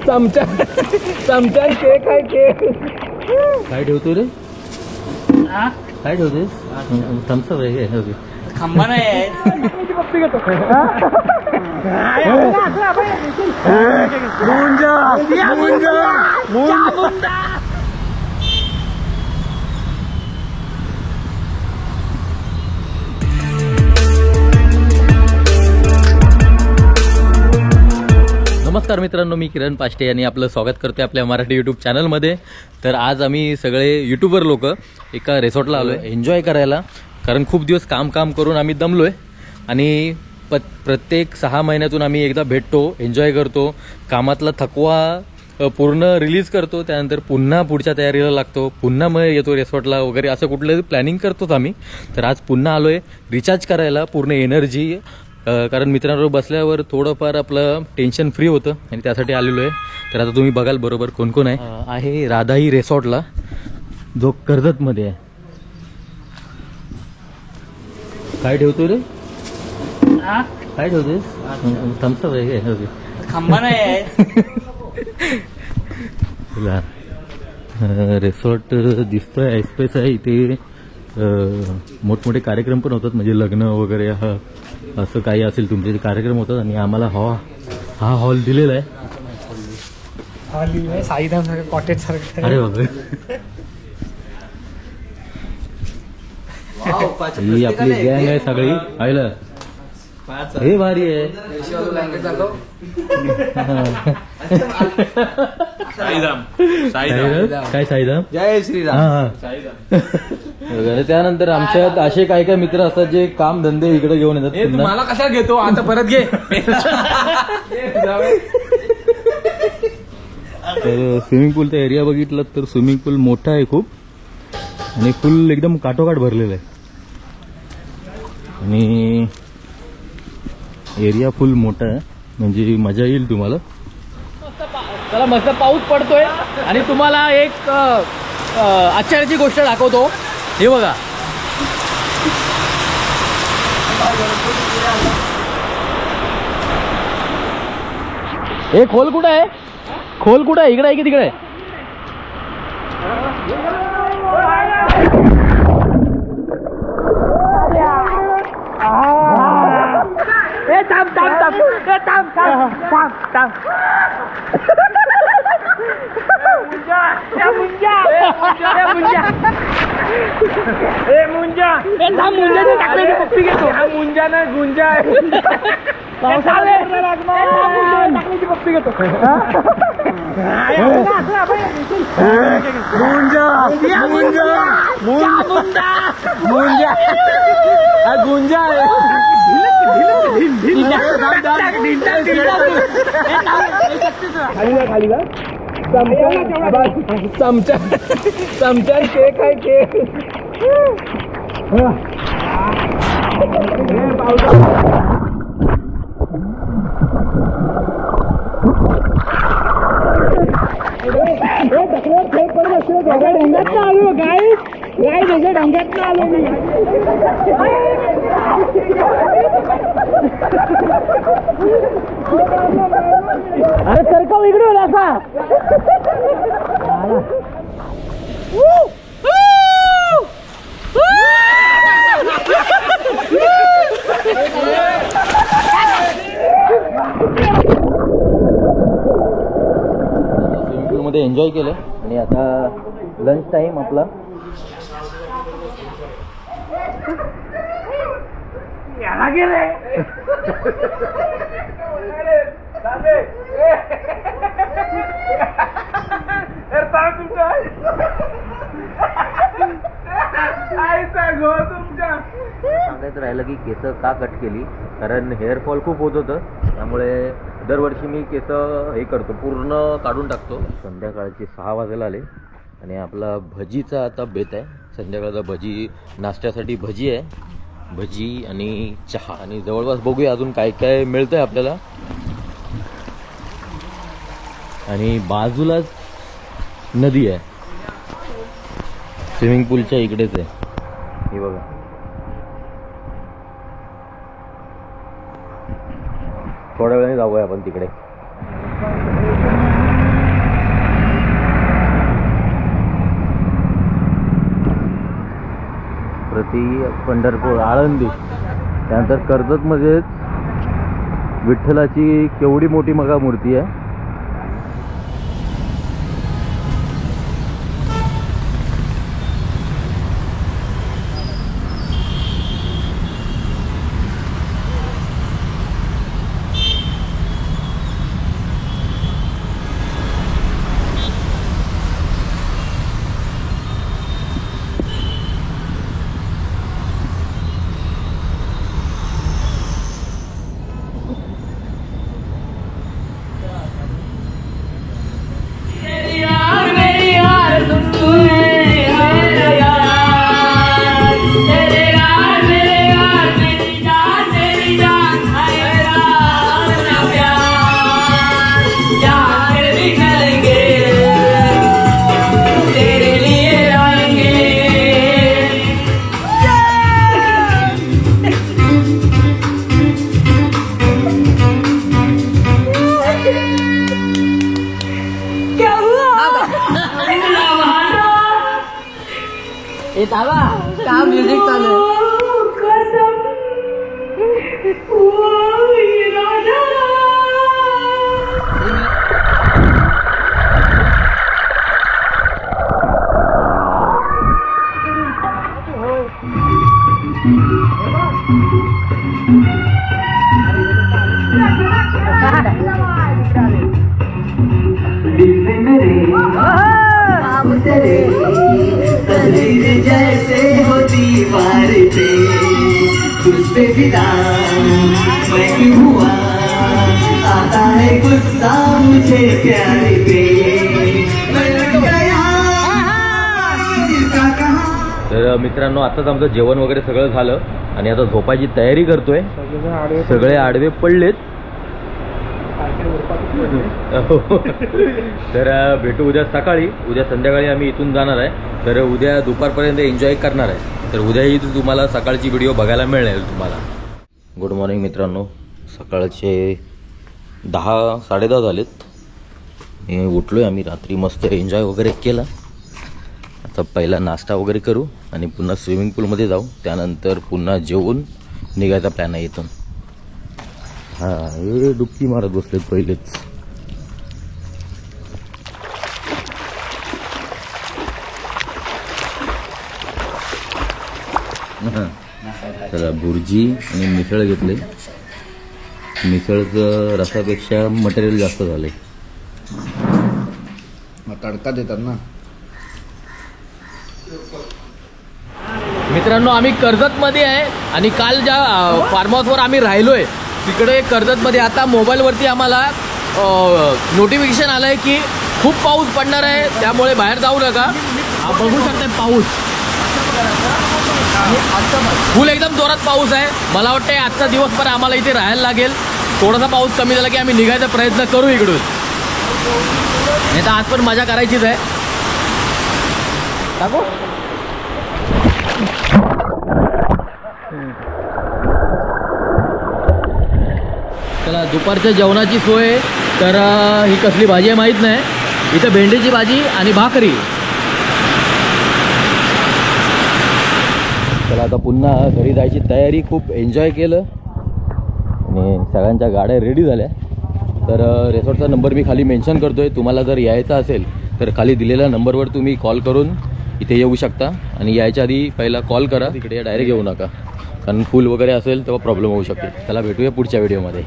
चमचा चमचा केक आहे केक. काय ठेवतो रे? काय ठेवतेस? थम्सअप आहे का? खंबा नाही नमस्कार मित्रांनो, मी किरण पाष्टे आणि आपलं स्वागत करते आपल्या मराठी यूट्यूब चॅनलमध्ये. तर आज आम्ही सगळे यूट्यूबर लोक एका रिसॉर्टला आलो आहे एन्जॉय करायला. कारण खूप दिवस काम करून आम्ही दमलो आहे आणि प्रत्येक 6 महिन्यातून आम्ही एकदा भेटतो, एन्जॉय करतो, कामातला थकवा पूर्ण रिलीज करतो, त्यानंतर पुन्हा पुढच्या तयारीला लागतो, पुन्हा मग येतो रिसॉर्टला वगैरे, असं कुठलं प्लॅनिंग करतोच आम्ही. तर आज पुन्हा आलो आहे रिचार्ज करायला पूर्ण एनर्जी, कारण मित्रांबरोबर बसल्यावर थोडंफार आपलं टेन्शन फ्री होतं आणि त्यासाठी आलेलो आहे. तर आता तुम्ही बघाल बरोबर कोण कोण आहे. राधाई रिसॉर्टला जो कर्जतमध्ये आहे. काय ठेवतो रे? काय ठेवतेस? थम्सअप आहे का? खंबा नाही रिसॉर्ट दिसतोय, आयस्पेस आहे इथे. मोठमोठे कार्यक्रम पण होतात, म्हणजे लग्न वगैरे असं काही असेल तुमचे कार्यक्रम होतात. आणि आम्हाला हा हॉल दिलेला आहे. साईधाम सारखं कॉटेज सारखं. अरे बाबा, ही आपली गँग आहे सगळी. पाहिलं हे भारी आहे. काय साईधाम? जय श्रीराम. त्यानंतर आमच्यात असे काही काही मित्र असतात जे काम धंदे इकडे घेऊन येतात. मला कशा घेतो आता परत घे. तर स्विमिंग पूलचा एरिया बघितलं तर स्विमिंग पूल मोठा आहे खूप आणि फुल एकदम काठोकाठ भरलेला आहे आणि एरिया फुल मोठा आहे, म्हणजे मजा येईल तुम्हाला. चला, मस्त पाऊस पडतोय आणि तुम्हाला एक आश्चर्याची गोष्ट दाखवतो. हे बघा, हे खोल कुठं आहे? खोल कुठं आहे? इकडे आहे की तिकडे? मुंजा ना गुंजा टाकण्याची पप्पी घेतो. गुंजा खाली का चमचा चमचा केक आहे केक. ढंगात आलो गाय त्याच्या ढंगात आलो मी. अरे सरकाव इकडे होता असा. स्विमिंग पूलमध्ये एन्जॉय केलं आणि आता लंच टाइम आपला. सांगायचं राहिलं की केस का कट केली, कारण हेअरफॉल खूप होत होतं, त्यामुळे दरवर्षी मी केस हे करतो, पूर्ण काढून टाकतो. संध्याकाळचे 6 वाजायला आले आणि आपला भजीचा आता बेत आहे. संध्याकाळचा भजी, नाश्त्यासाठी भजी आहे, भजी आणि चहा. आणि जवळपास बघूया अजून काय काय मिळतंय आपल्याला. आणि बाजूलाच नदी आहे, स्विमिंग पूलच्या इकडेच आहे. हे बघा, थोड्या वेळाने जाऊया आपण तिकडे. ती पंढरपूर आळंदी, त्यानंतर कर्जतमध्येच विठ्ठलाची केवढी मोठी मगा मूर्ती आहे. काम म्युझिक चालू जैसे होती बारिशे तुझ पे फिदा मैं क्यों हुआ आता है गुस्सा मुझे प्यारे पे मैं लग गया इसका कहाँ. तर मित्रांनो आताच आमचं जेवण वगैरे सगळं झालं आणि आता झोपायची तयारी करतोय. सगळे आडवे पडलेत. तर भेटू उद्या सकाळी. उद्या संध्याकाळी आम्ही इथून जाणार आहे. तर उद्या दुपारपर्यंत एन्जॉय करणार आहे. तर उद्याही तुम्हाला सकाळची व्हिडिओ बघायला मिळेल तुम्हाला. गुड मॉर्निंग मित्रांनो. सकाळचे 10-10:30 झालेत. मी उठलोय. आम्ही रात्री मस्त एन्जॉय वगैरे केला. आता पहिला नाश्ता वगैरे करू आणि पुन्हा स्विमिंग पूलमध्ये जाऊ. त्यानंतर पुन्हा जेवून निघायचा प्लॅन आहे इथून. हां, हे डुबकी मारत बसलेत पहिलेच. चला, भुर्जी आणि मिसळ घेतले. मिसळचं रसापेक्षा मटेरियल जास्त झालंय. तडका देतात ना. मित्रांनो, आम्ही कर्जतमध्ये आहे आणि काल ज्या फार्म हाऊसवर आम्ही राहिलोय तिकडे कर्जतमध्ये आता मोबाईलवरती आम्हाला नोटिफिकेशन आलं आहे की खूप पाऊस पडणार आहे, त्यामुळे बाहेर जाऊ नका. बघू शकता पाऊस फुल एकदम जोरात पाऊस आहे. मला वाटतं आजचा दिवसभर आम्हाला इथे राहायला लागेल. थोडासा पाऊस कमी झाला की आम्ही निघायचा प्रयत्न करू इकडून. नाही तर आज पण मजा करायचीच आहे. टाकू चला, दुपारच्या जेवणाची सोय तर ही कसली भाजी आहे माहीत नाही. इथं भेंडीची भाजी आणि भाकरी. चला, आता पुन्हा घरी जायची तयारी. खूप एन्जॉय केलं आणि सगळ्यांच्या गाड्या रेडी झाल्या. तर रिसॉर्टचा नंबर मी खाली मेन्शन करतोय. तुम्हाला जर यायचं असेल तर खाली दिलेल्या नंबरवर तुम्ही कॉल करून इथे येऊ शकता. आणि यायच्या आधी पहिला कॉल करा. तिकडे डायरेक्ट येऊ नका, कारण फुल वगैरे असेल तेव्हा प्रॉब्लेम होऊ शकते. चला, भेटूया पुढच्या व्हिडिओमध्ये.